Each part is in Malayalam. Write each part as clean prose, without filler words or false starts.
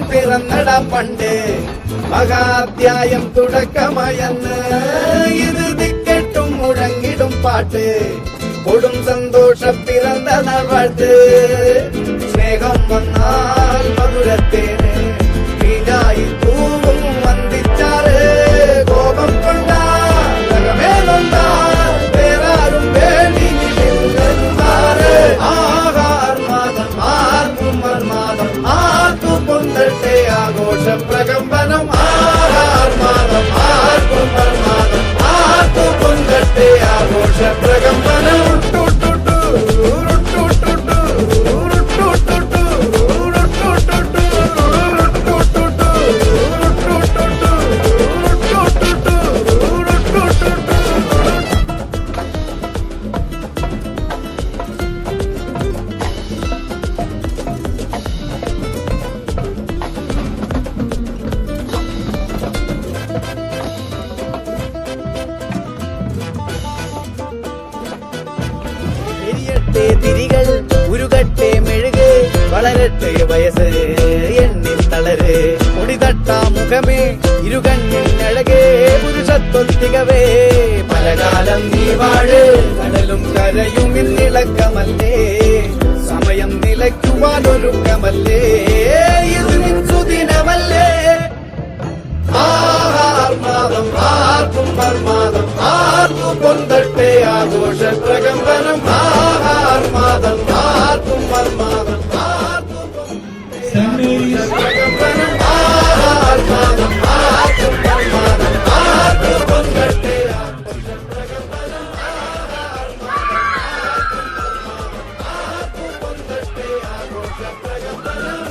പിറന്നട പണ്ട് മഹാധ്യായം തുടക്കമയന്ന് ഇത് ദിക്കെട്ടും മുഴങ്ങിടും പാട്ട് കൊടും സന്തോഷം പിറന്ന നാൾവാഴ്ത്ത് സ്നേഹം വന്നാൽ മധുരത്തേന് വീണായി പൂവും വന്ദിച്ചാറ് കോപം കൊണ്ടാൽ വേറാരും വേണ്ടി നിൽക്കുമാറ് ആഹാർമാദം ആർക്കും മർമാദം ആർക്കും പൊന്തട്ടെ ആഘോഷ പ്രകമ്പനം ആഹാർമാദം ആർക്കും മർമാദം ആർക്കും പൊന്തട്ടെ ആഘോഷ പ്രകമ്പനം തിരികൾ ഉരുകട്ടെ മെഴുക് വളരട്ടെ വയസ്സ് എണ്ണിൽ തളര് മുടിതട്ടാ മുഖമേ ഇരുകണ്ണിൽ അഴകേ പുരുഷത്വത്തികവേ പലകാലം നീ വാഴ് കടലും കരയും ഇന്നിളക്കമല്ലേ സമയം നിലയ്ക്കുവാനൊരുക്കമല്ലേ ഇത് സുദിനമല്ലേ ആഹാർമാദം ആർക്കും മർമാദം ആർക്കും പൊന്തട്ടെ ആഘോഷ പ്രകമ്പനം ആഹാർമാദം ആർക്കും മർമാദം ആർക്കും പ്രകമ്പനം ആഹാർമാദം ആർക്കും മർമാദം ആർക്കും പൊന്തട്ടെ ആഘോഷ പ്രകമ്പനം ആർക്കും പൊന്തട്ടെ ആഘോഷ പ്രകമ്പനം.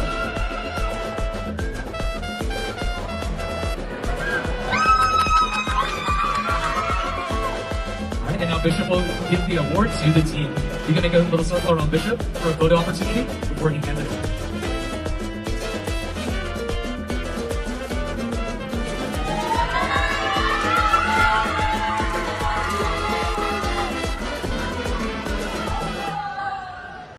And now Bishop will give the award to the team. You can make a little circle around Bishop for a photo opportunity before he hands it